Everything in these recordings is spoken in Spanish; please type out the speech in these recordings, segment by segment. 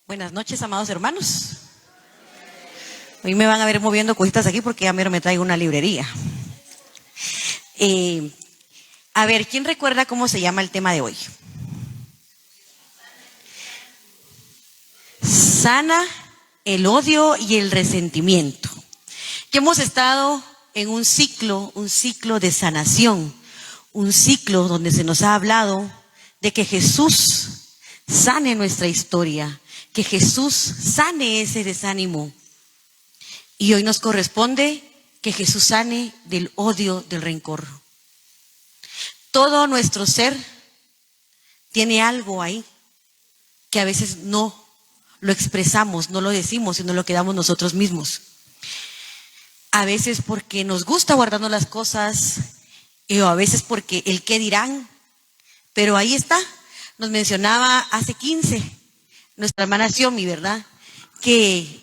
Buenas noches, amados hermanos. Hoy me van a ver moviendo cositas aquí porque ya me traigo una librería. A ver, ¿quién recuerda cómo se llama el tema de hoy? Sana el odio y el resentimiento. Que hemos estado en un ciclo de sanación, un ciclo donde se nos ha hablado de que Jesús sane nuestra historia, que Jesús sane ese desánimo. Y hoy nos corresponde que Jesús sane del odio, del rencor. Todo nuestro ser tiene algo ahí que a veces no lo expresamos, no lo decimos, sino lo quedamos nosotros mismos. A veces porque nos gusta guardarnos las cosas, o a veces porque el qué dirán. Pero ahí está, nos mencionaba hace 15, nuestra hermana Xiomi, ¿verdad? Que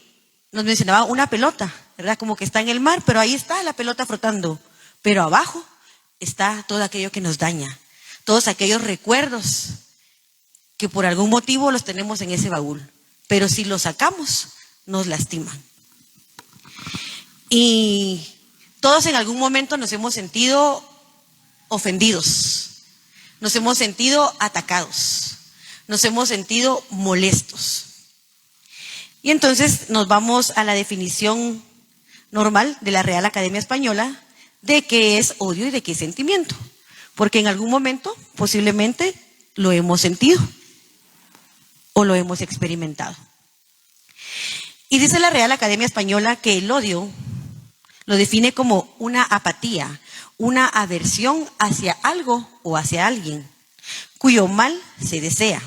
nos mencionaba una pelota, ¿verdad? Como que está en el mar, pero ahí está la pelota flotando. Pero abajo está todo aquello que nos daña, todos aquellos recuerdos que por algún motivo los tenemos en ese baúl. Pero si los sacamos, nos lastiman. Y todos en algún momento nos hemos sentido ofendidos, nos hemos sentido atacados, nos hemos sentido molestos. Y entonces nos vamos a la definición normal de la Real Academia Española de qué es odio y de qué es sentimiento. Porque en algún momento posiblemente lo hemos sentido o lo hemos experimentado. Y dice la Real Academia Española que el odio lo define como una apatía, una aversión hacia algo o hacia alguien, cuyo mal se desea.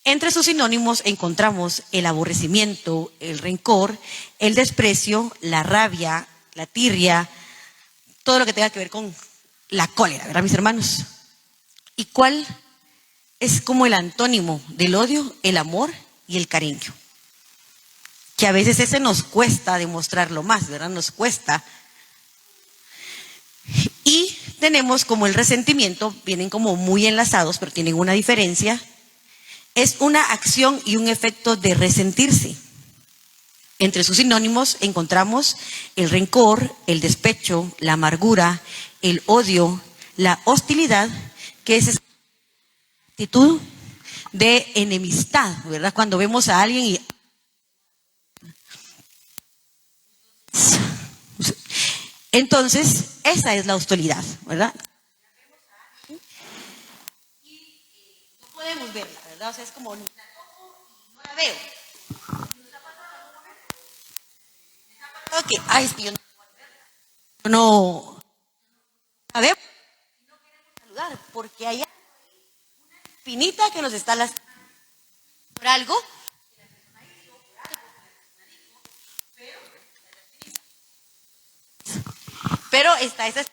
Entre sus sinónimos encontramos el aborrecimiento, el rencor, el desprecio, la rabia, la tirria, todo lo que tenga que ver con la cólera, ¿verdad, mis hermanos? ¿Y cuál es como el antónimo del odio? El amor y el cariño. Que a veces ese nos cuesta demostrarlo más, ¿verdad? Nos cuesta. Y tenemos como el resentimiento, vienen como muy enlazados, pero tienen una diferencia. Es una acción y un efecto de resentirse. Entre sus sinónimos encontramos el rencor, el despecho, la amargura, el odio, la hostilidad, que es esa actitud de enemistad, ¿verdad? Cuando vemos a alguien y entonces, esa es la hostilidad, ¿verdad? Y no podemos verla, ¿verdad? O sea, es como la toco y no la veo. Ok, ay, es que yo no la veo. No queremos saludar porque hay una espinita que nos está lastimando por algo. Pero está esa.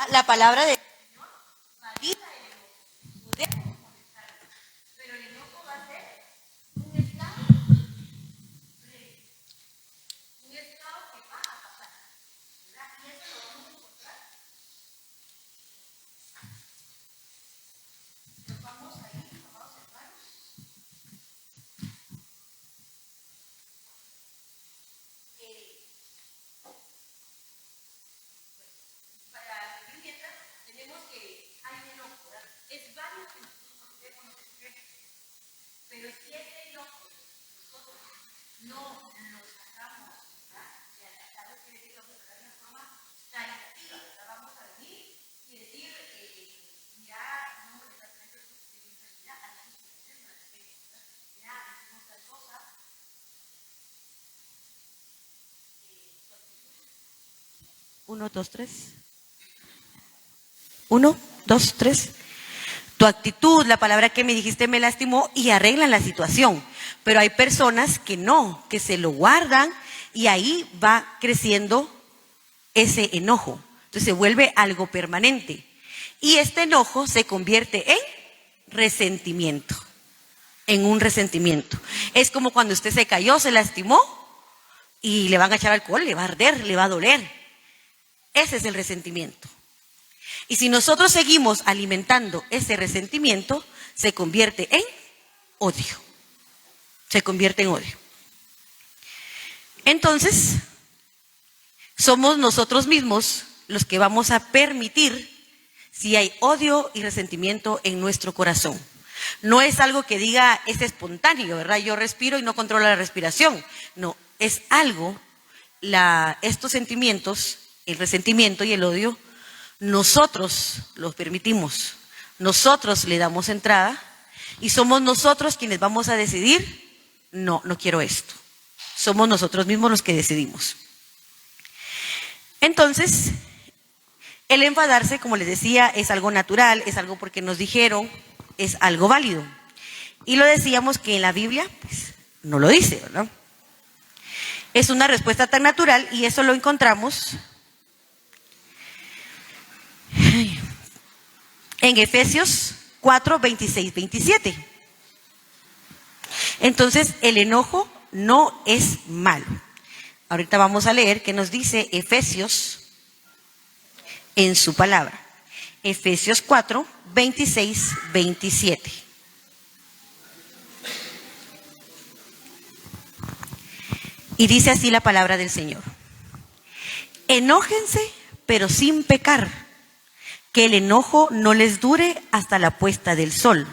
La palabra de Señor valida el enojo. Podemos molestar, pero el enojo va a ser un estado breve, un estado que va a pasar, ¿verdad? Y eso lo vamos a encontrar. Nos vamos a ir, amados hermanos. Para vivir mientras tenemos que hay un enojo, ¿verdad? Es válido que nosotros nos expresen, pero si ese enojo nosotros no lo sacamos, ¿verdad? Y algo quiere decir que vamos a hablar de una forma caritativa, ¿verdad? Vamos a venir y decir, mira, no me estás haciendo esto, mira, a la situación no la tengo, ¿verdad? Mira, hicimos tal cosa. Uno, dos, tres. 1, 2, 3. Tu actitud, la palabra que me dijiste me lastimó y arreglan la situación. Pero hay personas que no, que se lo guardan y ahí va creciendo ese enojo. Entonces se vuelve algo permanente. Y este enojo se convierte en resentimiento. en un resentimiento. Es como cuando usted se cayó, se lastimó y le van a echar alcohol, le va a arder, le va a doler. Ese es el resentimiento. Y si nosotros seguimos alimentando ese resentimiento, se convierte en odio. Se convierte en odio. Entonces, somos nosotros mismos los que vamos a permitir si hay odio y resentimiento en nuestro corazón. No es algo que diga es espontáneo, ¿verdad? Yo respiro y no controlo la respiración. No, es algo, estos sentimientos, el resentimiento y el odio, nosotros los permitimos, nosotros le damos entrada y somos nosotros quienes vamos a decidir, no quiero esto. Somos nosotros mismos los que decidimos. Entonces, el enfadarse, como les decía, es algo natural, es algo porque nos dijeron, es algo válido. Y lo decíamos que en la Biblia, pues, no lo dice, ¿verdad? Es una respuesta tan natural y eso lo encontramos en Efesios 4, 26, 27. Entonces, el enojo no es malo. Ahorita vamos a leer qué nos dice Efesios en su palabra. Efesios 4, 26, 27. Y dice así la palabra del Señor. Enójense, pero sin pecar, que el enojo no les dure hasta la puesta del sol,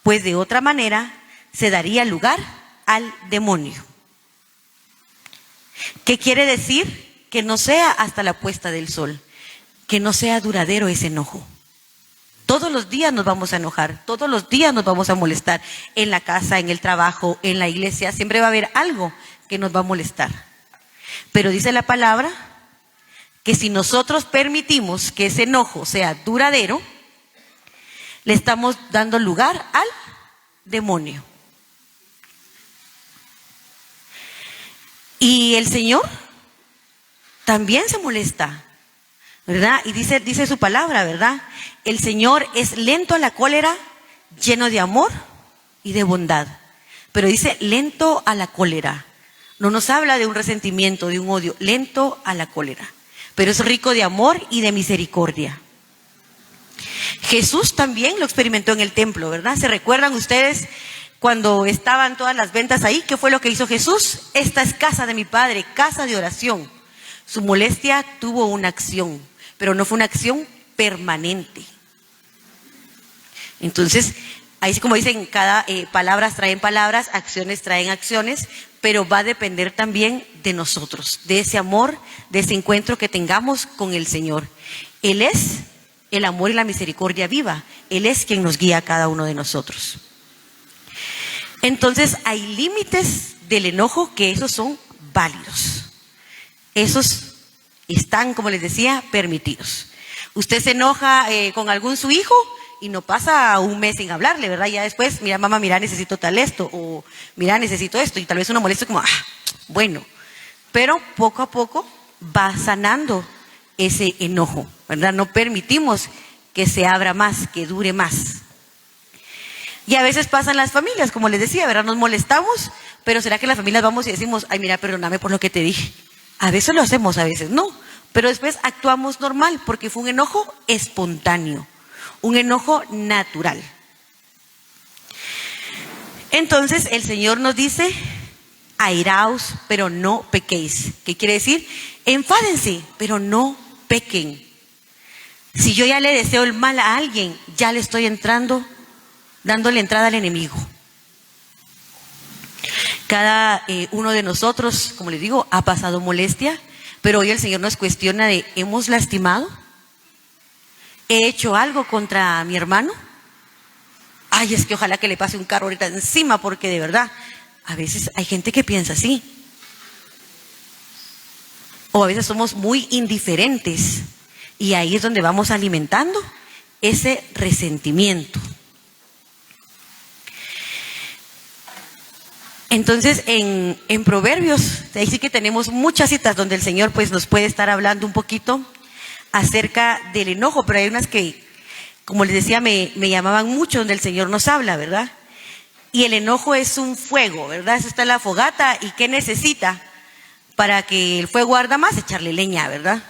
pues de otra manera se daría lugar al demonio. ¿Qué quiere decir? Que no sea hasta la puesta del sol, que no sea duradero ese enojo. Todos los días nos vamos a enojar, todos los días nos vamos a molestar, en la casa, en el trabajo, en la iglesia, siempre va a haber algo que nos va a molestar. Pero dice la palabra que si nosotros permitimos que ese enojo sea duradero, le estamos dando lugar al demonio. Y el Señor también se molesta, ¿verdad? Y dice su palabra, ¿verdad? El Señor es lento a la cólera, lleno de amor y de bondad. Pero dice lento a la cólera. No nos habla de un resentimiento, de un odio, lento a la cólera. Pero es rico de amor y de misericordia. Jesús también lo experimentó en el templo, ¿verdad? ¿Se recuerdan ustedes cuando estaban todas las ventas ahí? ¿Qué fue lo que hizo Jesús? Esta es casa de mi Padre, casa de oración. Su molestia tuvo una acción, pero no fue una acción permanente. Entonces, ahí como dicen, cada palabras traen palabras, acciones traen acciones, pero va a depender también de nosotros, de ese amor, de ese encuentro que tengamos con el Señor. Él es el amor y la misericordia viva. Él es quien nos guía a cada uno de nosotros. Entonces, hay límites del enojo que esos son válidos. Esos están, como les decía, permitidos. Usted se enoja con algún su hijo y no pasa un mes sin hablarle, ¿verdad? Ya después, mira mamá, mira necesito tal esto, o mira necesito esto, y tal vez uno molesta como, bueno. Pero poco a poco va sanando ese enojo, ¿verdad? No permitimos que se abra más, que dure más. Y a veces pasan las familias, como les decía, ¿verdad? Nos molestamos, pero ¿será que las familias vamos y decimos, ay mira, perdóname por lo que te dije? A veces lo hacemos, a veces no. Pero después actuamos normal porque fue un enojo espontáneo, un enojo natural. Entonces el Señor nos dice, airaos, pero no pequéis. ¿Qué quiere decir? Enfádense, pero no pequen. Si yo ya le deseo el mal a alguien, ya le estoy dándole entrada al enemigo. Cada uno de nosotros, como les digo, ha pasado molestia, pero hoy el Señor nos cuestiona de, ¿hemos lastimado? ¿He hecho algo contra mi hermano? Ay, es que ojalá que le pase un carro ahorita encima, porque de verdad, a veces hay gente que piensa así. O a veces somos muy indiferentes y ahí es donde vamos alimentando ese resentimiento. Entonces, en Proverbios, ahí sí que tenemos muchas citas donde el Señor pues nos puede estar hablando un poquito acerca del enojo, pero hay unas que, como les decía, me llamaban mucho, donde el Señor nos habla, ¿verdad? Y el enojo es un fuego, ¿verdad? Eso está en la fogata. ¿Y qué necesita para que el fuego arda más? Echarle leña, ¿verdad?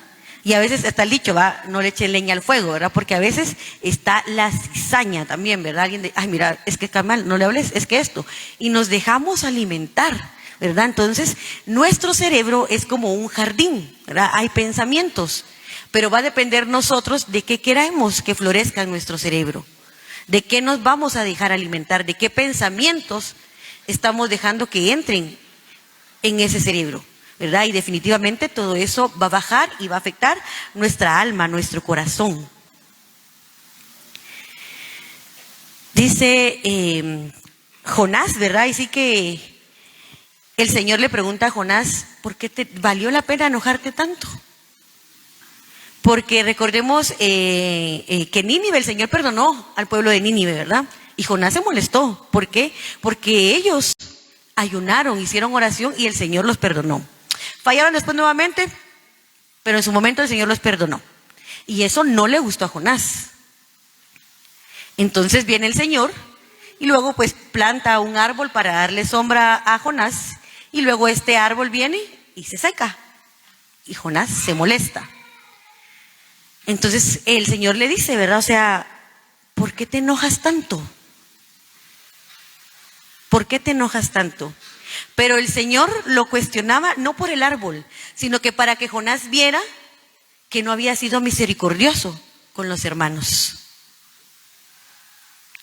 Y a veces está el dicho, va, no le echen leña al fuego, ¿verdad? Porque a veces está la cizaña también, ¿verdad? Alguien de, ay, mira, es que Carmen, no le hables, es que esto. Y nos dejamos alimentar, ¿verdad? Entonces, nuestro cerebro es como un jardín, ¿verdad? Hay pensamientos, pero va a depender nosotros de qué queremos que florezca en nuestro cerebro. De qué nos vamos a dejar alimentar, de qué pensamientos estamos dejando que entren en ese cerebro, ¿verdad? Y definitivamente todo eso va a bajar y va a afectar nuestra alma, nuestro corazón. Dice Jonás, ¿verdad? Y sí que el Señor le pregunta a Jonás, ¿por qué te valió la pena enojarte tanto? Porque recordemos que Nínive, el Señor perdonó al pueblo de Nínive, ¿verdad? Y Jonás se molestó. ¿Por qué? Porque ellos ayunaron, hicieron oración y el Señor los perdonó. Fallaron después nuevamente, pero en su momento el Señor los perdonó. Y eso no le gustó a Jonás. Entonces viene el Señor y luego pues planta un árbol para darle sombra a Jonás. Y luego este árbol viene y se seca. Y Jonás se molesta. Entonces el Señor le dice, ¿verdad? O sea, ¿por qué te enojas tanto? ¿Por qué te enojas tanto? Pero el Señor lo cuestionaba no por el árbol, sino que para que Jonás viera que no había sido misericordioso con los hermanos.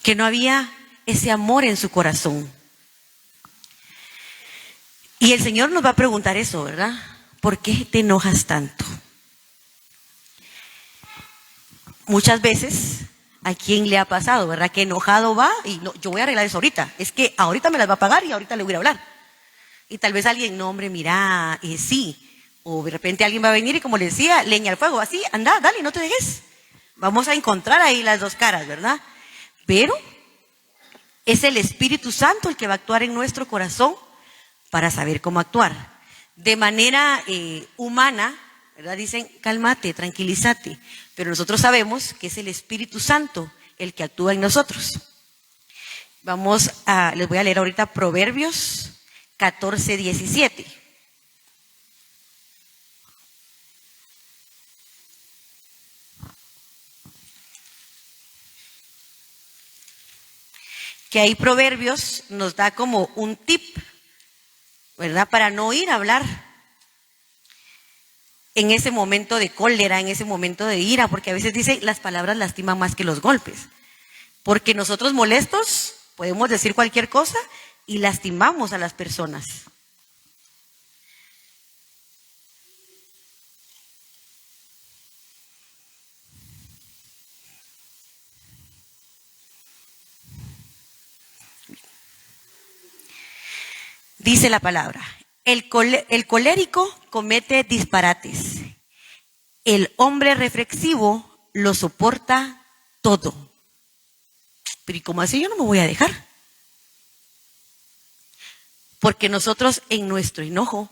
Que no había ese amor en su corazón. Y el Señor nos va a preguntar eso, ¿verdad? ¿Por qué te enojas tanto? Muchas veces, ¿a quién le ha pasado, verdad? Que enojado va y no, yo voy a arreglar eso ahorita. Es que ahorita me las va a pagar y ahorita le voy a hablar. Y tal vez alguien, no hombre, mira, sí. O de repente alguien va a venir y como le decía, leña al fuego, así, anda, dale, no te dejes. Vamos a encontrar ahí las dos caras, ¿verdad? Pero es el Espíritu Santo el que va a actuar en nuestro corazón para saber cómo actuar. De manera humana, ¿verdad? Dicen, cálmate, tranquilízate. Pero nosotros sabemos que es el Espíritu Santo el que actúa en nosotros. Les voy a leer ahorita Proverbios 14:17. Que ahí Proverbios nos da como un tip, ¿verdad? Para no ir a hablar en ese momento de cólera, en ese momento de ira, porque a veces dice, las palabras lastiman más que los golpes. Porque nosotros molestos podemos decir cualquier cosa y lastimamos a las personas. Dice la palabra, el colérico comete disparates, el hombre reflexivo lo soporta todo. Pero ¿y cómo así? Yo no me voy a dejar. Porque nosotros en nuestro enojo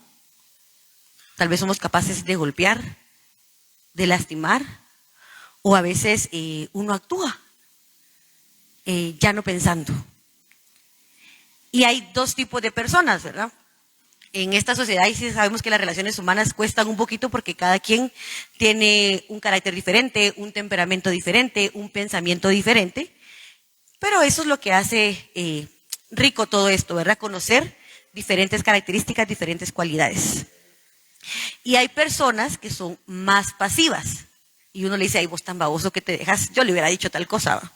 tal vez somos capaces de golpear, de lastimar, o a veces uno actúa ya no pensando. Y hay dos tipos de personas, ¿verdad? En esta sociedad y sí sabemos que las relaciones humanas cuestan un poquito porque cada quien tiene un carácter diferente, un temperamento diferente, un pensamiento diferente. Pero eso es lo que hace rico todo esto, ¿verdad? Conocer diferentes características, diferentes cualidades. Y hay personas que son más pasivas. Y uno le dice, ay, vos tan baboso que te dejas, yo le hubiera dicho tal cosa, ¿va?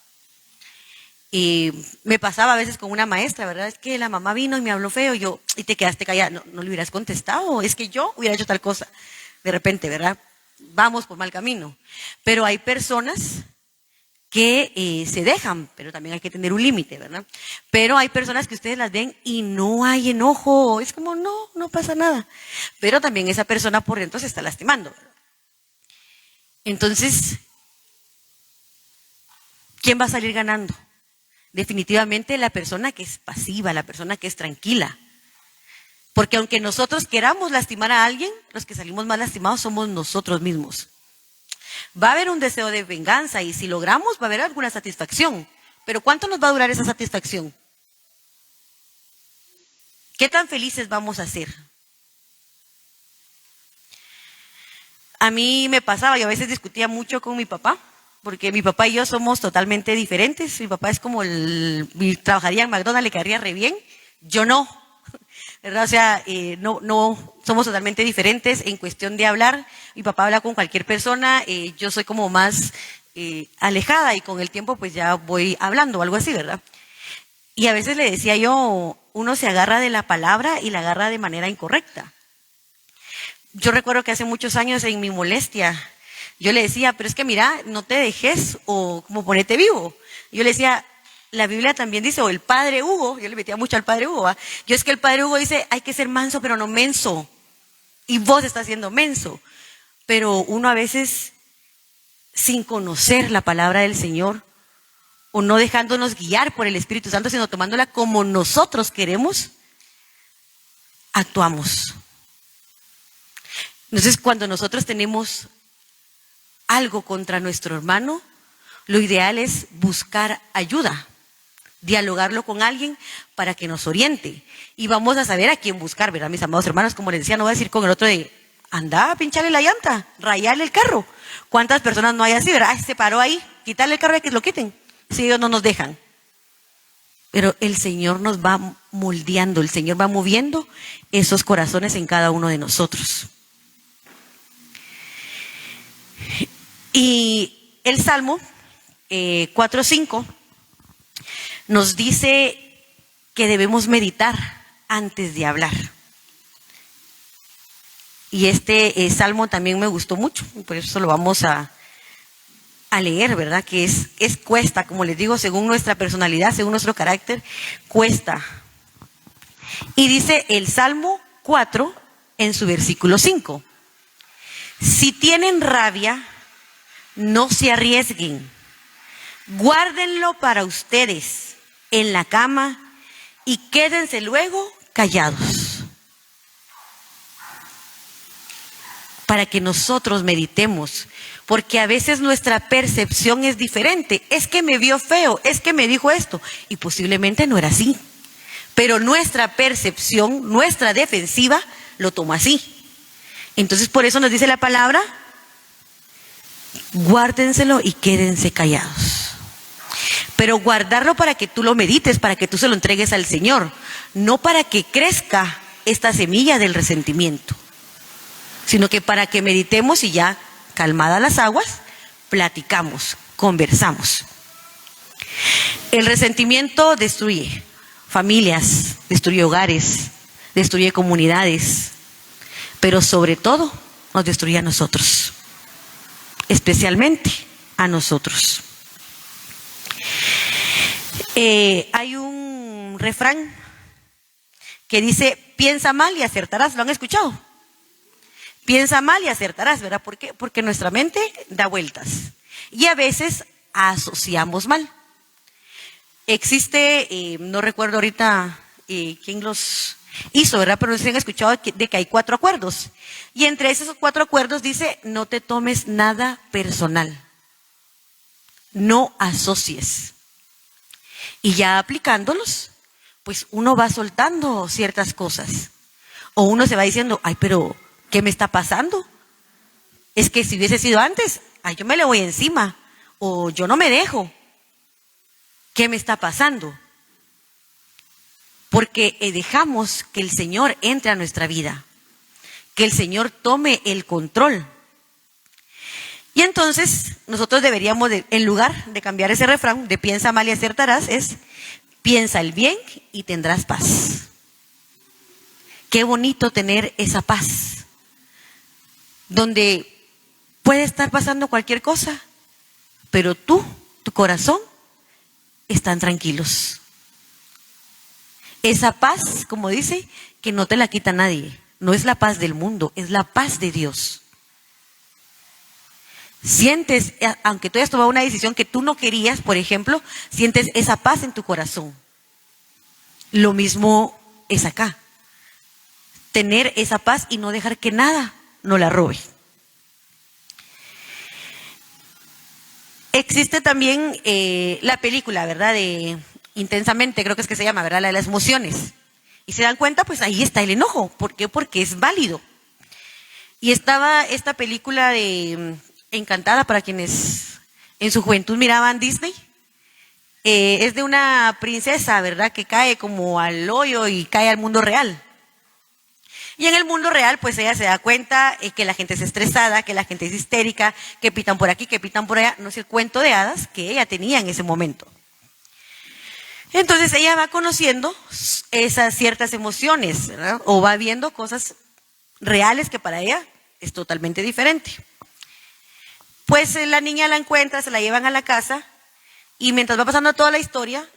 Y me pasaba a veces con una maestra, ¿verdad? Es que la mamá vino y me habló feo, y te quedaste callada. No le hubieras contestado, es que yo hubiera hecho tal cosa. De repente, ¿verdad? Vamos por mal camino. Pero hay personas que se dejan, pero también hay que tener un límite, ¿verdad? Pero hay personas que ustedes las ven y no hay enojo, es como, no pasa nada. Pero también esa persona por dentro se está lastimando, ¿verdad? Entonces, ¿quién va a salir ganando? Definitivamente la persona que es pasiva, la persona que es tranquila. Porque aunque nosotros queramos lastimar a alguien, los que salimos más lastimados somos nosotros mismos. Va a haber un deseo de venganza y si logramos va a haber alguna satisfacción. Pero ¿cuánto nos va a durar esa satisfacción? ¿Qué tan felices vamos a ser? A mí me pasaba, yo a veces discutía mucho con mi papá, porque mi papá y yo somos totalmente diferentes. Mi papá es como trabajaría en McDonald's, le caería re bien. Yo no, ¿verdad? O sea, no somos totalmente diferentes en cuestión de hablar. Mi papá habla con cualquier persona, yo soy como más alejada y con el tiempo pues ya voy hablando o algo así, ¿verdad? Y a veces le decía yo, uno se agarra de la palabra y la agarra de manera incorrecta. Yo recuerdo que hace muchos años en mi molestia, yo le decía, pero es que mira, no te dejes o como ponete vivo. Yo le decía, la Biblia también dice, o el padre Hugo, yo le metía mucho al padre Hugo, ¿va? Yo es que el padre Hugo dice, hay que ser manso pero no menso. Y vos estás siendo menso. Pero uno a veces, sin conocer la palabra del Señor, o no dejándonos guiar por el Espíritu Santo, sino tomándola como nosotros queremos, actuamos. Entonces, cuando nosotros tenemos algo contra nuestro hermano, lo ideal es buscar ayuda, dialogarlo con alguien para que nos oriente. Y vamos a saber a quién buscar, ¿verdad? Mis amados hermanos, como les decía, no voy a decir con el otro de, anda, pincharle la llanta, rayarle el carro. ¿Cuántas personas no hay así, verdad? Ay, se paró ahí, quitarle el carro y que lo quiten. Si ellos no nos dejan. Pero el Señor nos va moldeando, el Señor va moviendo esos corazones en cada uno de nosotros. Y el Salmo 4:5 nos dice que debemos meditar antes de hablar. Y este salmo también me gustó mucho, por eso lo vamos a leer, ¿verdad? Que es cuesta, como les digo, según nuestra personalidad, según nuestro carácter, cuesta. Y dice el Salmo 4 en su versículo 5. Si tienen rabia, no se arriesguen. Guárdenlo para ustedes en la cama y quédense luego callados. Para que nosotros meditemos, porque a veces nuestra percepción es diferente. Es que me vio feo, es que me dijo esto, y posiblemente no era así. Pero nuestra percepción, nuestra defensiva, lo tomó así. Entonces, por eso nos dice la palabra, guárdenselo y quédense callados. Pero guardarlo para que tú lo medites, para que tú se lo entregues al Señor, no para que crezca esta semilla del resentimiento, sino que para que meditemos y ya calmadas las aguas, platicamos, conversamos. El resentimiento destruye familias, destruye hogares, destruye comunidades, pero sobre todo nos destruye a nosotros, especialmente a nosotros. Hay un refrán que dice, piensa mal y acertarás. ¿Lo han escuchado? Piensa mal y acertarás, ¿verdad? ¿Por qué? Porque nuestra mente da vueltas y a veces asociamos mal. Existe, no recuerdo ahorita quién los hizo, ¿verdad? Pero no sé si han escuchado de que hay 4 acuerdos. Y entre esos 4 acuerdos dice, no te tomes nada personal. No asocies. Y ya aplicándolos, pues uno va soltando ciertas cosas. O uno se va diciendo, ay, pero ¿qué me está pasando? Es que si hubiese sido antes, ay, yo me le voy encima. O yo no me dejo. ¿Qué me está pasando? Porque dejamos que el Señor entre a nuestra vida. Que el Señor tome el control. Y entonces nosotros deberíamos, en lugar de cambiar ese refrán de piensa mal y acertarás, es piensa el bien y tendrás paz. Qué bonito tener esa paz, donde puede estar pasando cualquier cosa, pero tu corazón, están tranquilos. Esa paz, como dice, que no te la quita nadie. No es la paz del mundo, es la paz de Dios. Sientes, aunque tú hayas tomado una decisión que tú no querías, por ejemplo, sientes esa paz en tu corazón. Lo mismo es acá. Tener esa paz y no dejar que nada nos la robe. Existe también la película, ¿verdad? De Intensamente, creo que es que se llama, ¿verdad? La de las emociones. Y se dan cuenta, pues ahí está el enojo. ¿Por qué? Porque es válido. Y estaba esta película de Encantada, para quienes en su juventud miraban Disney. Es de una princesa, ¿verdad? Que cae como al hoyo y cae al mundo real. Y en el mundo real, pues ella se da cuenta que la gente es estresada, que la gente es histérica, que pitan por aquí, que pitan por allá. No es el cuento de hadas que ella tenía en ese momento. Entonces ella va conociendo esas ciertas emociones, ¿verdad? O va viendo cosas reales que para ella es totalmente diferente. Pues la niña la encuentra, se la llevan a la casa y mientras va pasando toda la historia,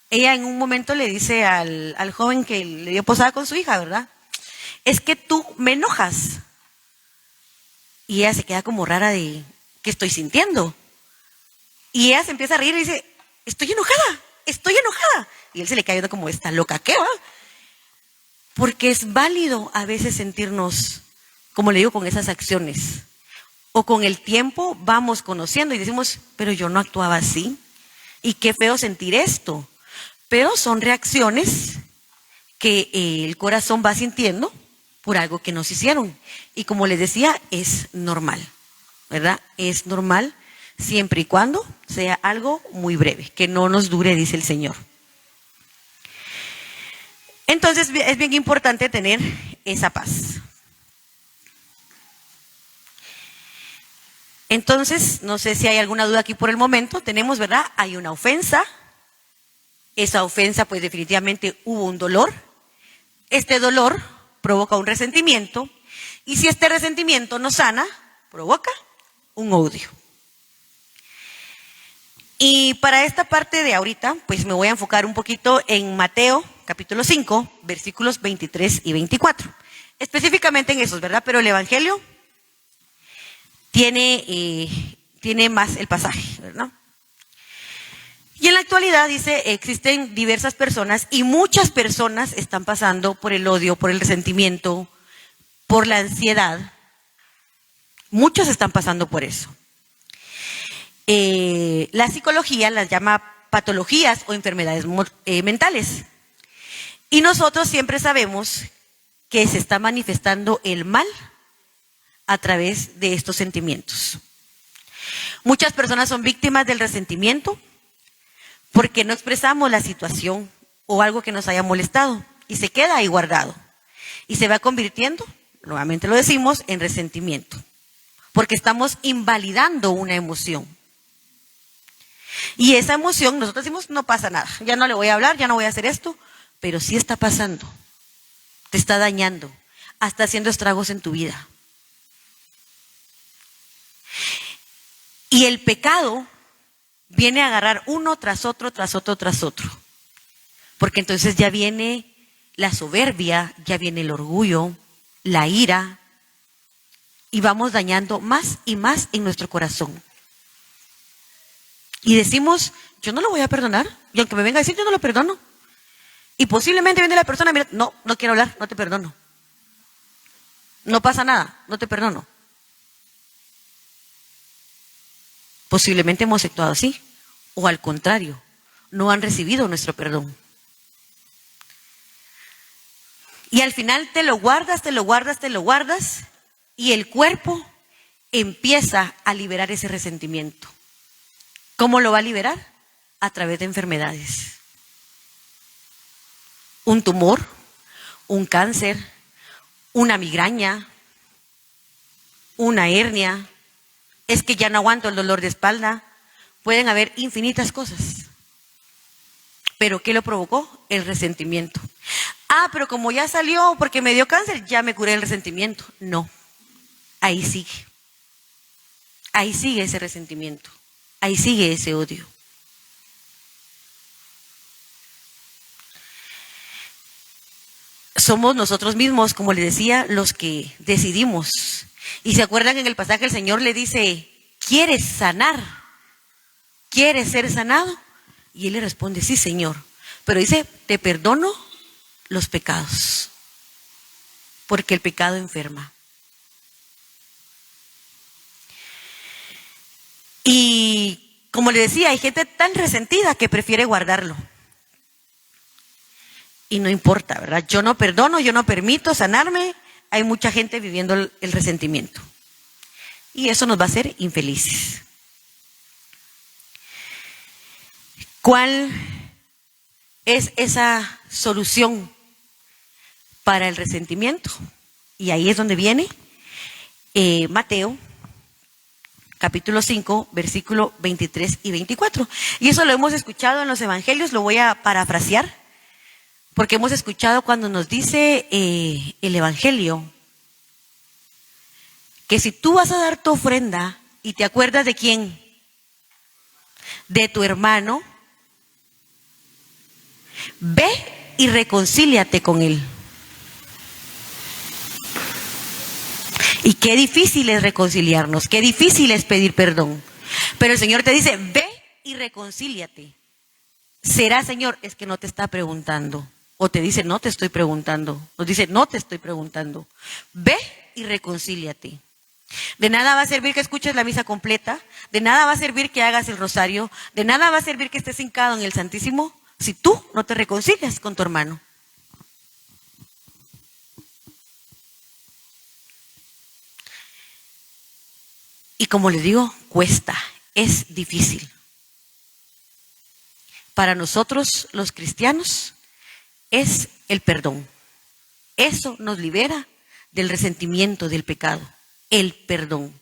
ella en un momento le dice al joven que le dio posada con su hija, ¿verdad? Es que tú me enojas. Y ella se queda como rara de, ¿qué estoy sintiendo? Y ella se empieza a reír y dice, estoy enojada. Y él se le cae viendo como, esta loca, ¿qué va? Porque es válido a veces sentirnos, como le digo, con esas acciones. O con el tiempo vamos conociendo y decimos, pero yo no actuaba así. Y qué feo sentir esto. Pero son reacciones que el corazón va sintiendo por algo que nos hicieron. Y como les decía, es normal, ¿verdad? Es normal siempre y cuando sea algo muy breve, que no nos dure, dice el Señor. Entonces es bien importante tener esa paz. Entonces, no sé si hay alguna duda aquí por el momento. Tenemos, ¿verdad? Hay una ofensa. Esa ofensa, pues definitivamente hubo un dolor. Este dolor provoca un resentimiento. Y si este resentimiento no sana, provoca un odio. Y para esta parte de ahorita, pues me voy a enfocar un poquito en Mateo, capítulo 5, versículos 23 y 24. Específicamente en esos, ¿verdad? Pero el Evangelio tiene más el pasaje, ¿verdad? Y en la actualidad dice, existen diversas personas y muchas personas están pasando por el odio, por el resentimiento, por la ansiedad. Muchos están pasando por eso. La psicología las llama patologías o enfermedades mentales. Y nosotros siempre sabemos que se está manifestando el mal a través de estos sentimientos. Muchas personas son víctimas del resentimiento porque no expresamos la situación o algo que nos haya molestado y se queda ahí guardado y se va convirtiendo, nuevamente lo decimos, en resentimiento porque estamos invalidando una emoción. Y esa emoción, nosotros decimos, no pasa nada, ya no le voy a hablar, ya no voy a hacer esto, pero sí está pasando, te está dañando, está haciendo estragos en tu vida. Y el pecado viene a agarrar uno tras otro, tras otro, tras otro. Porque entonces ya viene la soberbia, ya viene el orgullo, la ira, y vamos dañando más y más en nuestro corazón. Y decimos, yo no lo voy a perdonar, y aunque me venga a decir, yo no lo perdono. Y posiblemente viene la persona, mira, no quiero hablar, no te perdono. No pasa nada, no te perdono. Posiblemente hemos actuado así, o al contrario, no han recibido nuestro perdón. Y al final te lo guardas, y el cuerpo empieza a liberar ese resentimiento. ¿Cómo lo va a liberar? A través de enfermedades. Un tumor, un cáncer, una migraña, una hernia. Es que ya no aguanto el dolor de espalda. Pueden haber infinitas cosas. ¿Pero qué lo provocó? El resentimiento. Pero como ya salió porque me dio cáncer, ya me curé el resentimiento. No, ahí sigue. Ahí sigue ese resentimiento. Ahí sigue ese odio. Somos nosotros mismos, como les decía, los que decidimos. Y se acuerdan en el pasaje el Señor le dice, ¿quieres sanar? ¿Quieres ser sanado? Y él le responde, sí, Señor. Pero dice, te perdono los pecados. Porque el pecado enferma. Y como le decía, hay gente tan resentida que prefiere guardarlo. Y no importa, ¿verdad? Yo no perdono, yo no permito sanarme. Hay mucha gente viviendo el resentimiento. Y eso nos va a hacer infelices. ¿Cuál es esa solución para el resentimiento? Y ahí es donde viene Mateo, capítulo 5, versículo 23 y 24. Y eso lo hemos escuchado en los evangelios, lo voy a parafrasear, porque hemos escuchado cuando nos dice el evangelio, que si tú vas a dar tu ofrenda y te acuerdas de quién, de tu hermano, ve y reconcíliate con él. Y qué difícil es reconciliarnos, qué difícil es pedir perdón. Pero el Señor te dice, ve y reconcíliate. ¿Será, Señor? Es que no te está preguntando. O te dice, no te estoy preguntando. O dice, no te estoy preguntando. Ve y reconcíliate. De nada va a servir que escuches la misa completa. De nada va a servir que hagas el rosario. De nada va a servir que estés hincado en el Santísimo si tú no te reconcilias con tu hermano. Y como les digo, cuesta, es difícil. Para nosotros los cristianos es el perdón. Eso nos libera del resentimiento, del pecado, el perdón.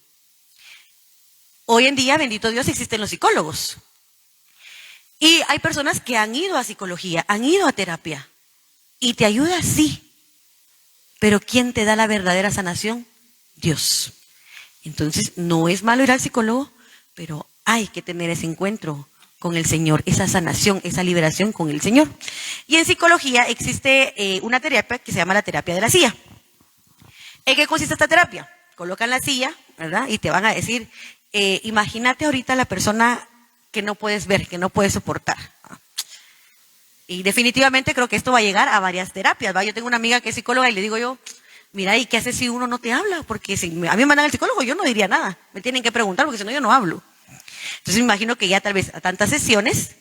Hoy en día, bendito Dios, existen los psicólogos. Y hay personas que han ido a psicología, han ido a terapia. ¿Y te ayuda? Sí. Pero ¿quién te da la verdadera sanación? Dios. Entonces, no es malo ir al psicólogo, pero hay que tener ese encuentro con el Señor, esa sanación, esa liberación con el Señor. Y en psicología existe una terapia que se llama la terapia de la silla. ¿En qué consiste esta terapia? Colocan la silla, ¿verdad? Y te van a decir, imagínate ahorita la persona que no puedes ver, que no puedes soportar. Y definitivamente creo que esto va a llegar a varias terapias, ¿va? Yo tengo una amiga que es psicóloga y le digo yo, mira, ¿y qué haces si uno no te habla? Porque si a mí me mandan al psicólogo, yo no diría nada. Me tienen que preguntar porque si no yo no hablo. Entonces me imagino que ya tal vez a tantas sesiones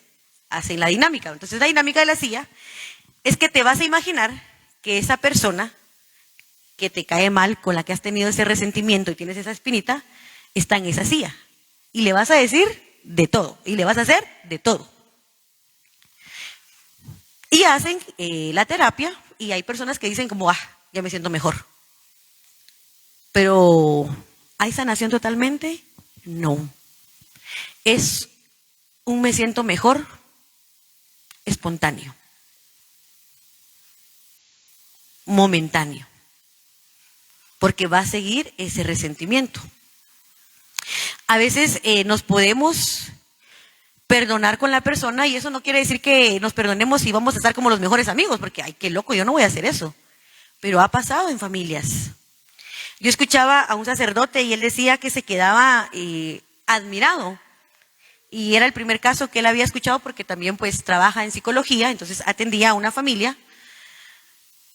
hacen la dinámica. Entonces la dinámica de la silla es que te vas a imaginar que esa persona que te cae mal, con la que has tenido ese resentimiento y tienes esa espinita, está en esa silla. Y le vas a decir de todo. Y le vas a hacer de todo. Y hacen la terapia y hay personas que dicen como, ya me siento mejor. Pero, ¿hay sanación totalmente? No. Es un me siento mejor espontáneo, momentáneo, porque va a seguir ese resentimiento. A veces nos podemos perdonar con la persona y eso no quiere decir que nos perdonemos y vamos a estar como los mejores amigos, porque, ay, qué loco, yo no voy a hacer eso. Pero ha pasado en familias. Yo escuchaba a un sacerdote y él decía que se quedaba admirado. Y era el primer caso que él había escuchado porque también pues trabaja en psicología, entonces atendía a una familia.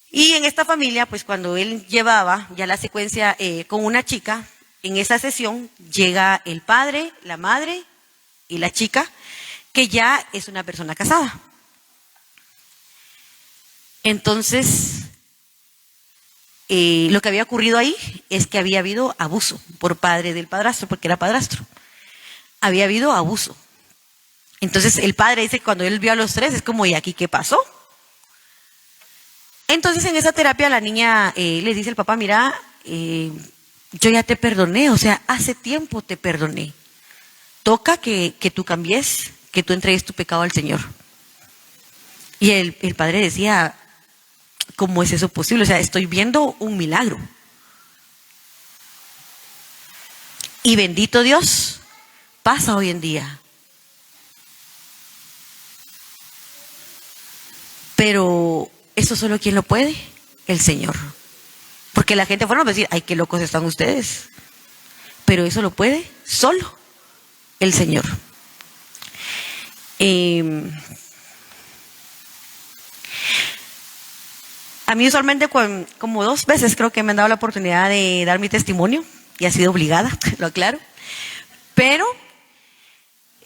Y en esta familia, pues cuando él llevaba ya la secuencia con una chica, en esa sesión llega el padre, la madre y la chica, que ya es una persona casada. Entonces, lo que había ocurrido ahí es que había habido abuso por padre del padrastro, porque era padrastro. Había habido abuso. Entonces el padre dice que cuando él vio a los tres es como, ¿y aquí qué pasó? Entonces en esa terapia la niña le dice al papá, mira, yo ya te perdoné, o sea, hace tiempo te perdoné. Toca que tú cambies, que tú entregues tu pecado al Señor. Y el padre decía, ¿cómo es eso posible? O sea, estoy viendo un milagro. Y bendito Dios, pasa hoy en día. Pero eso solo ¿quién lo puede? El Señor. Porque la gente fuera a decir, ay, qué locos están ustedes. Pero eso lo puede solo el Señor. A mí usualmente como 2 veces creo que me han dado la oportunidad de dar mi testimonio y ha sido obligada, lo aclaro. Pero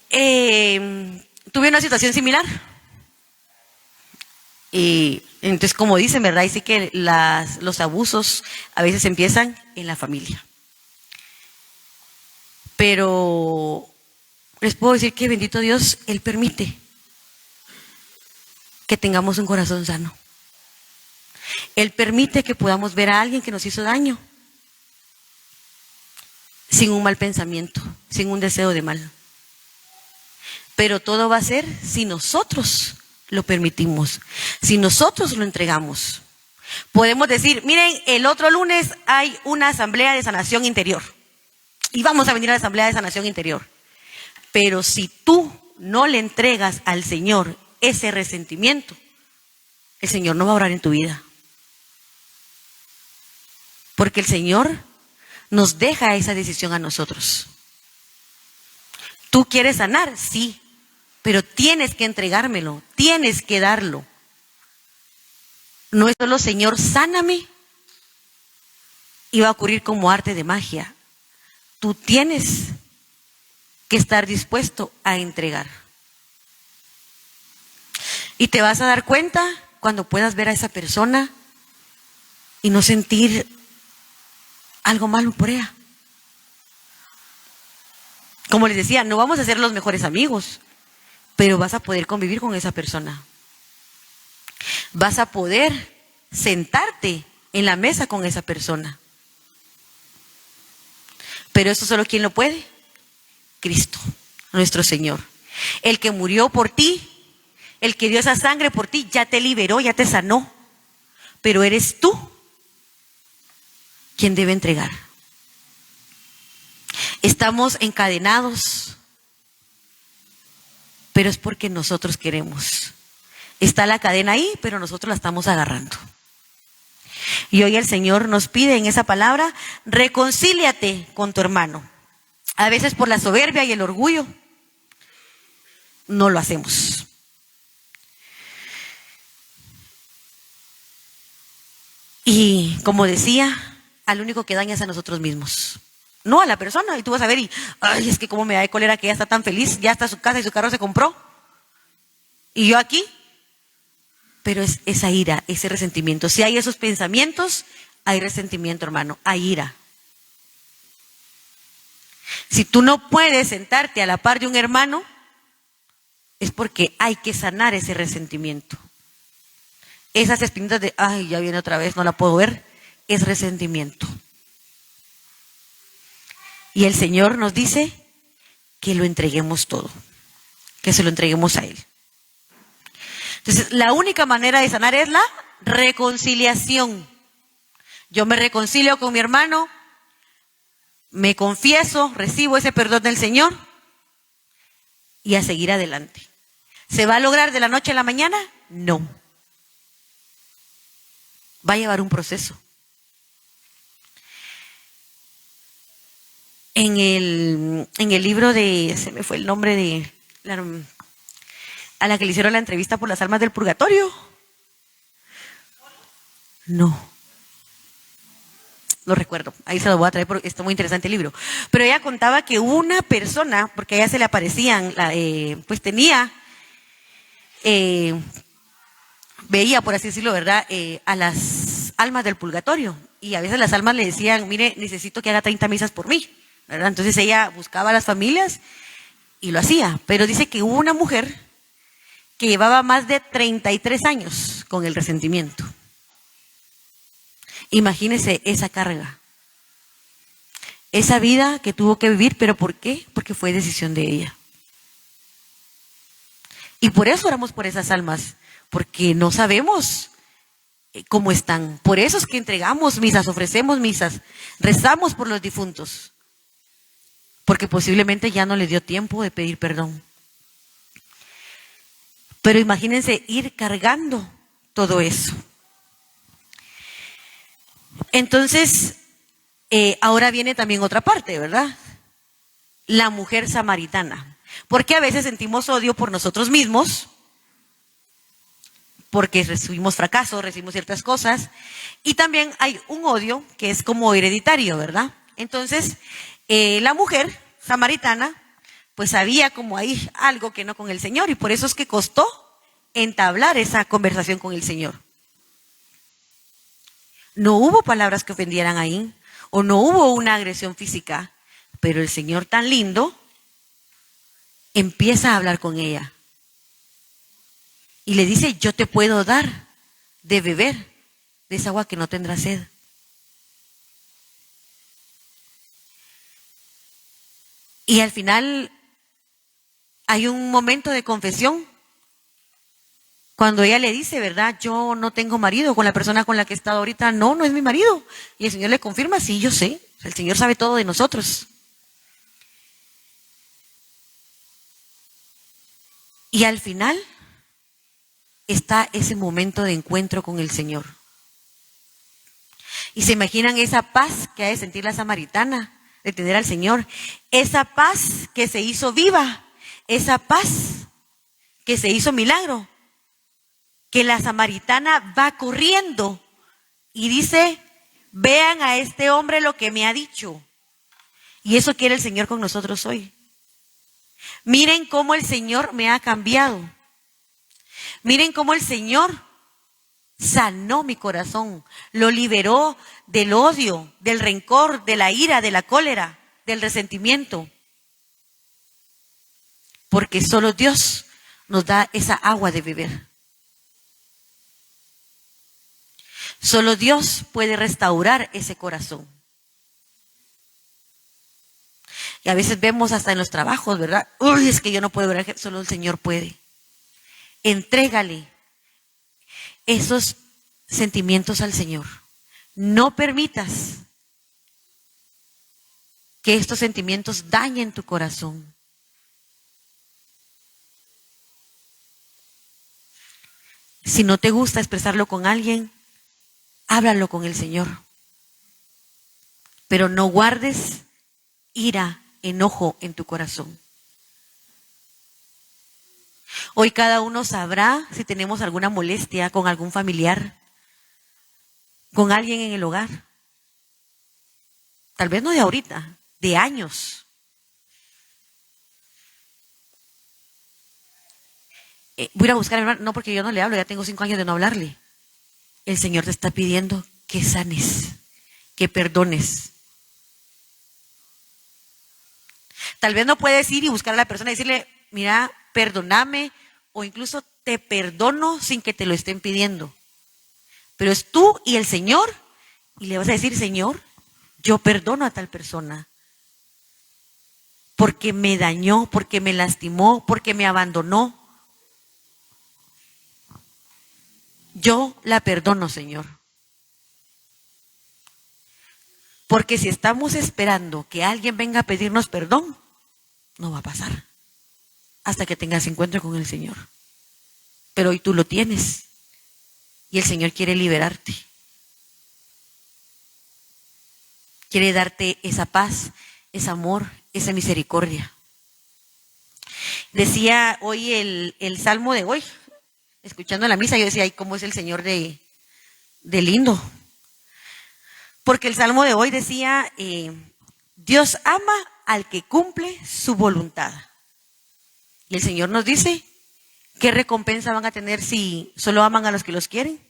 tuve una situación similar. Y entonces, como dicen, ¿verdad? Dice que los abusos a veces empiezan en la familia. Pero les puedo decir que bendito Dios, Él permite que tengamos un corazón sano. Él permite que podamos ver a alguien que nos hizo daño sin un mal pensamiento, sin un deseo de mal. Pero todo va a ser si nosotros lo permitimos, si nosotros lo entregamos. Podemos decir, miren, el otro lunes hay una asamblea de sanación interior y vamos a venir a la asamblea de sanación interior. Pero si tú no le entregas al Señor ese resentimiento, el Señor no va a obrar en tu vida. Porque el Señor nos deja esa decisión a nosotros. ¿Tú quieres sanar? Sí, pero tienes que entregármelo, tienes que darlo. No es solo, Señor, sáname, y va a ocurrir como arte de magia. Tú tienes que estar dispuesto a entregar. Y te vas a dar cuenta cuando puedas ver a esa persona y no sentir algo malo por ella. Como les decía, no vamos a ser los mejores amigos, pero vas a poder convivir con esa persona. Vas a poder sentarte en la mesa con esa persona. Pero eso solo ¿quién lo puede? Cristo, nuestro Señor. El que murió por ti, el que dio esa sangre por ti, ya te liberó, ya te sanó. Pero eres tú quien debe entregar. Estamos encadenados, pero es porque nosotros queremos. Está la cadena ahí, pero nosotros la estamos agarrando. Y hoy el Señor nos pide en esa palabra, reconcíliate con tu hermano. A veces por la soberbia y el orgullo no lo hacemos. Y como decía, al único que daña es a nosotros mismos, no a la persona. Y tú vas a ver y, ay, es que cómo me da de cólera que ella está tan feliz, ya está su casa y su carro se compró. Y yo aquí. Pero es esa ira, ese resentimiento. Si hay esos pensamientos, hay resentimiento, hermano, hay ira. Si tú no puedes sentarte a la par de un hermano, es porque hay que sanar ese resentimiento. Esas espinitas de, ay, ya viene otra vez, no la puedo ver, es resentimiento. Y el Señor nos dice que lo entreguemos todo, que se lo entreguemos a Él. Entonces, la única manera de sanar es la reconciliación. Yo me reconcilio con mi hermano, me confieso, recibo ese perdón del Señor y a seguir adelante. ¿Se va a lograr de la noche a la mañana? No. Va a llevar un proceso. En el libro de, se me fue el nombre de a la que le hicieron la entrevista por las almas del purgatorio. No recuerdo, ahí se lo voy a traer porque está muy interesante el libro. Pero ella contaba que una persona, porque a ella se le aparecían, pues tenía, veía, por así decirlo, ¿verdad? A las almas del purgatorio. Y a veces las almas le decían, mire, necesito que haga 30 misas por mí, ¿verdad? Entonces ella buscaba a las familias y lo hacía. Pero dice que hubo una mujer que llevaba más de 33 años con el resentimiento. Imagínese esa carga, esa vida que tuvo que vivir, pero ¿por qué? Porque fue decisión de ella. Y por eso oramos por esas almas, porque no sabemos cómo están. Por eso es que entregamos misas, ofrecemos misas, rezamos por los difuntos, porque posiblemente ya no le dio tiempo de pedir perdón. Pero imagínense ir cargando todo eso. Entonces, ahora viene también otra parte, ¿verdad? La mujer samaritana. Porque a veces sentimos odio por nosotros mismos, porque recibimos fracaso, recibimos ciertas cosas, y también hay un odio que es como hereditario, ¿verdad? Entonces, la mujer samaritana, pues había como ahí algo que no con el Señor, y por eso es que costó entablar esa conversación con el Señor. No hubo palabras que ofendieran ahí, o no hubo una agresión física, pero el Señor tan lindo empieza a hablar con ella. Y le dice, yo te puedo dar de beber de esa agua que no tendrá sed. Y al final hay un momento de confesión cuando ella le dice, ¿verdad? Yo no tengo marido, con la persona con la que he estado ahorita, no es mi marido. Y el Señor le confirma, sí, yo sé, el Señor sabe todo de nosotros. Y al final está ese momento de encuentro con el Señor. Y se imaginan esa paz que ha de sentir la samaritana, de tener al Señor, esa paz que se hizo viva, esa paz que se hizo milagro, que la samaritana va corriendo y dice, vean a este hombre lo que me ha dicho. Y eso quiere el Señor con nosotros hoy. Miren cómo el Señor me ha cambiado. Miren cómo el Señor sanó mi corazón, lo liberó del odio, del rencor, de la ira, de la cólera, del resentimiento. Porque solo Dios nos da esa agua de beber. Solo Dios puede restaurar ese corazón. Y a veces vemos hasta en los trabajos, ¿verdad? Uy, es que yo no puedo ver, solo el Señor puede. Entrégale esos sentimientos al Señor. No permitas que estos sentimientos dañen tu corazón. Si no te gusta expresarlo con alguien, háblalo con el Señor. Pero no guardes ira, enojo en tu corazón. Hoy cada uno sabrá si tenemos alguna molestia con algún familiar, con alguien en el hogar. Tal vez no de ahorita, de años. Voy a ir a buscar a mi hermano, no porque yo no le hablo, ya tengo 5 años de no hablarle. El Señor te está pidiendo que sanes, que perdones. Tal vez no puedes ir y buscar a la persona y decirle, mira, perdóname, o incluso te perdono sin que te lo estén pidiendo. Pero es tú y el Señor, y le vas a decir, Señor, yo perdono a tal persona, porque me dañó, porque me lastimó, porque me abandonó. Yo la perdono, Señor. Porque si estamos esperando que alguien venga a pedirnos perdón, no va a pasar hasta que tengas encuentro con el Señor. Pero hoy tú lo tienes y el Señor quiere liberarte. Quiere darte esa paz, ese amor, esa misericordia. Decía hoy el salmo de hoy, escuchando la misa, yo decía, ay, cómo es el Señor de lindo. Porque el salmo de hoy decía, Dios ama al que cumple su voluntad. Y el Señor nos dice, ¿qué recompensa van a tener si solo aman a los que los quieren?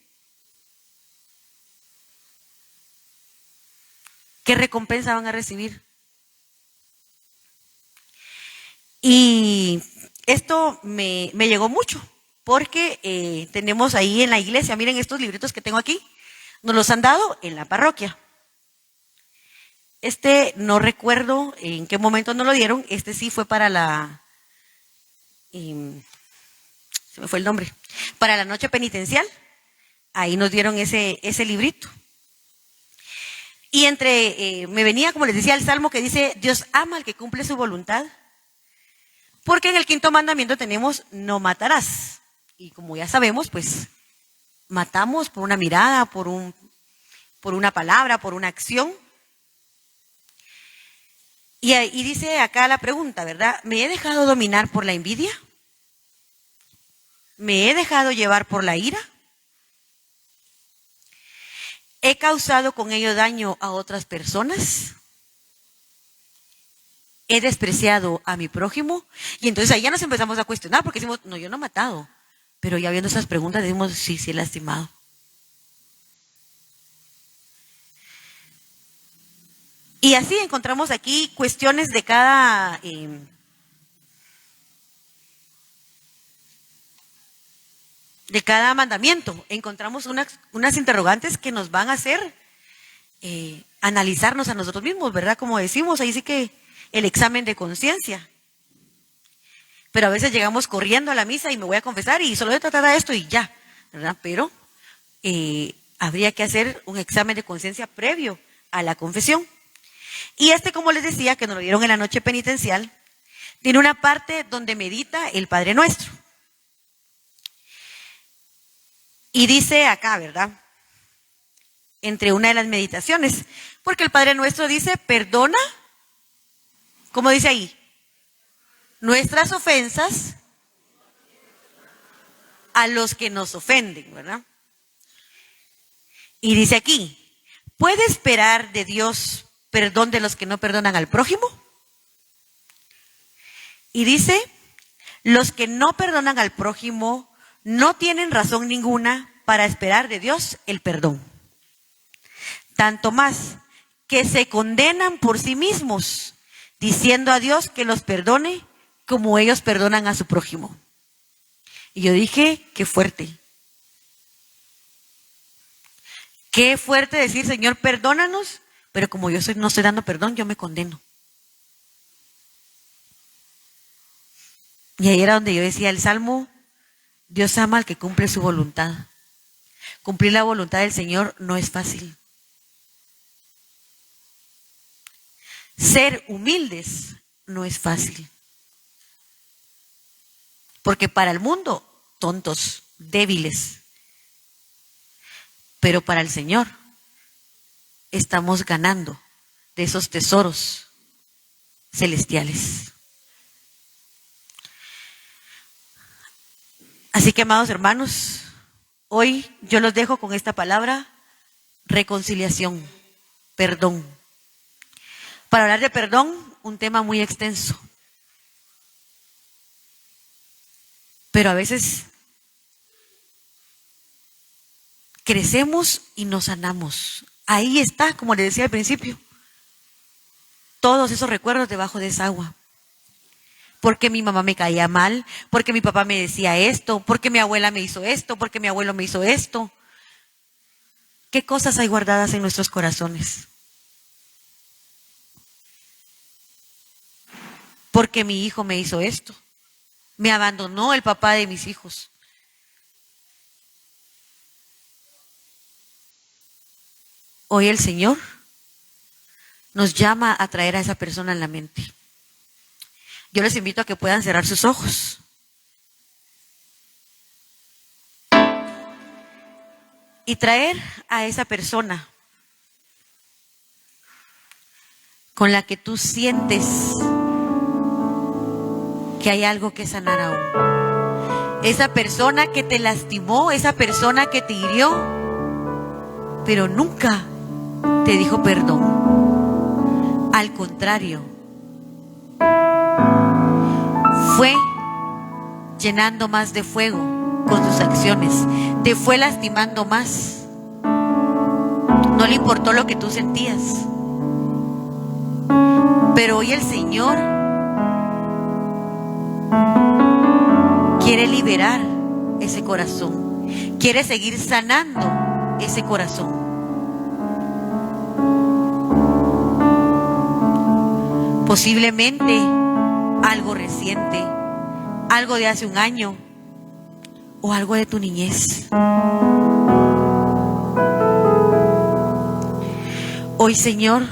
¿Qué recompensa van a recibir? Y esto me llegó mucho, porque tenemos ahí en la iglesia, miren estos libritos que tengo aquí, nos los han dado en la parroquia. No recuerdo en qué momento nos lo dieron, sí fue para se me fue el nombre, para la noche penitencial, ahí nos dieron ese librito. Y me venía, como les decía, el salmo que dice, Dios ama al que cumple su voluntad, porque en el 5.º mandamiento tenemos, no matarás. Y como ya sabemos, pues, matamos por una mirada, por una palabra, por una acción. Y dice acá la pregunta, ¿verdad? ¿Me he dejado dominar por la envidia? ¿Me he dejado llevar por la ira? ¿He causado con ello daño a otras personas? ¿He despreciado a mi prójimo? Y entonces ahí ya nos empezamos a cuestionar porque decimos, no, yo no he matado. Pero ya viendo esas preguntas decimos, sí, sí he lastimado. Y así encontramos aquí cuestiones de cada mandamiento. Encontramos unas interrogantes que nos van a hacer analizarnos a nosotros mismos, ¿verdad? Como decimos, ahí sí que el examen de conciencia. Pero a veces llegamos corriendo a la misa y me voy a confesar y solo voy a tratar de esto y ya, ¿verdad? Pero habría que hacer un examen de conciencia previo a la confesión. Y como les decía, que nos lo dieron en la noche penitencial, tiene una parte donde medita el Padre Nuestro. Y dice acá, ¿verdad? Entre una de las meditaciones, porque el Padre Nuestro dice, perdona, ¿cómo dice ahí? Nuestras ofensas a los que nos ofenden, ¿verdad? Y dice aquí, ¿puede esperar de Dios perdón de los que no perdonan al prójimo? Y dice, los que no perdonan al prójimo no tienen razón ninguna para esperar de Dios el perdón. Tanto más que se condenan por sí mismos, diciendo a Dios que los perdone como ellos perdonan a su prójimo. Y yo dije, qué fuerte. Qué fuerte decir, Señor, perdónanos, pero como yo no estoy dando perdón, yo me condeno. Y ahí era donde yo decía el Salmo, Dios ama al que cumple su voluntad. Cumplir la voluntad del Señor no es fácil. Ser humildes no es fácil. Porque para el mundo, tontos, débiles. Pero para el Señor, estamos ganando de esos tesoros celestiales. Así que, amados hermanos, hoy yo los dejo con esta palabra, reconciliación, perdón. Para hablar de perdón, un tema muy extenso. Pero a veces crecemos y nos sanamos. Ahí está, como les decía al principio, todos esos recuerdos debajo de esa agua. Porque mi mamá me caía mal, porque mi papá me decía esto, porque mi abuela me hizo esto, porque mi abuelo me hizo esto. ¿Qué cosas hay guardadas en nuestros corazones? Porque mi hijo me hizo esto. Me abandonó el papá de mis hijos. Hoy el Señor nos llama a traer a esa persona en la mente. Yo les invito a que puedan cerrar sus ojos. Y traer a esa persona con la que tú sientes que hay algo que sanar aún. Esa persona que te lastimó, esa persona que te hirió, pero nunca te dijo perdón. Al contrario, fue llenando más de fuego con sus acciones, te fue lastimando más. No le importó lo que tú sentías. Pero hoy el Señor quiere liberar ese corazón, quiere seguir sanando ese corazón. Posiblemente algo reciente, algo de hace un año o algo de tu niñez. Hoy, Señor,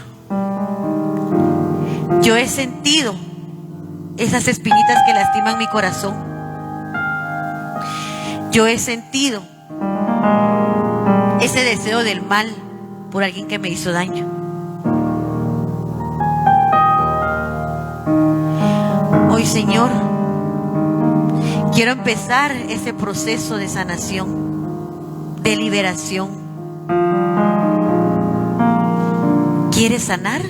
yo he sentido esas espinitas que lastiman mi corazón. Yo he sentido ese deseo del mal por alguien que me hizo daño. Hoy, Señor, quiero empezar ese proceso de sanación, de liberación. ¿Quieres sanar?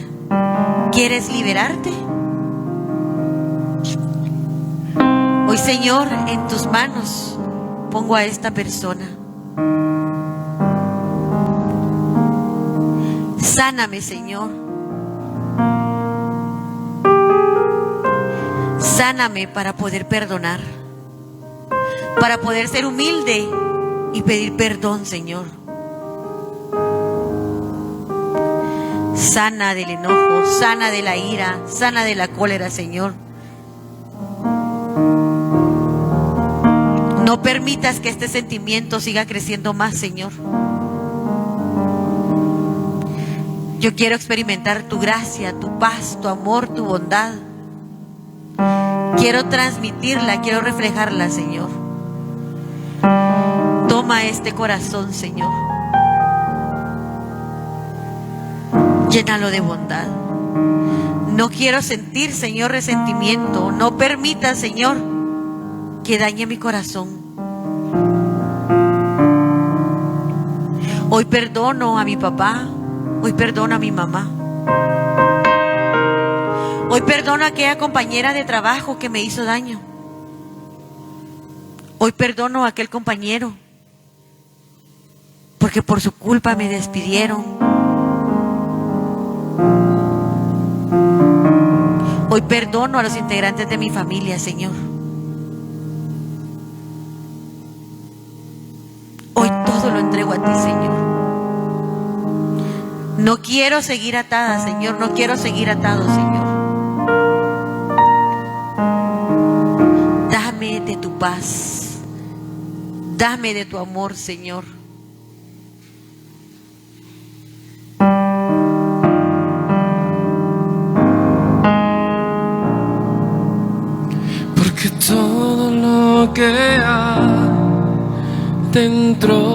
¿Quieres liberarte? Hoy, Señor, en tus manos pongo a esta persona. Sáname, Señor. Sáname para poder perdonar, para poder ser humilde y pedir perdón, Señor. Sana del enojo, sana de la ira, sana de la cólera, Señor. No permitas que este sentimiento siga creciendo más, Señor. Yo quiero experimentar tu gracia, tu paz, tu amor, tu bondad. Quiero transmitirla, quiero reflejarla, Señor. Toma este corazón, Señor. Llénalo de bondad. No quiero sentir, Señor, resentimiento. No permita, Señor, que dañe mi corazón. Hoy perdono a mi papá. Hoy perdono a mi mamá. Hoy perdono a aquella compañera de trabajo que me hizo daño. Hoy perdono a aquel compañero porque por su culpa me despidieron. Hoy perdono a los integrantes de mi familia, Señor. Hoy todo lo entrego a ti, Señor. No quiero seguir atada, Señor. No quiero seguir atado, Señor. Dame de tu paz. Dame de tu amor, Señor. Porque todo lo que hay dentro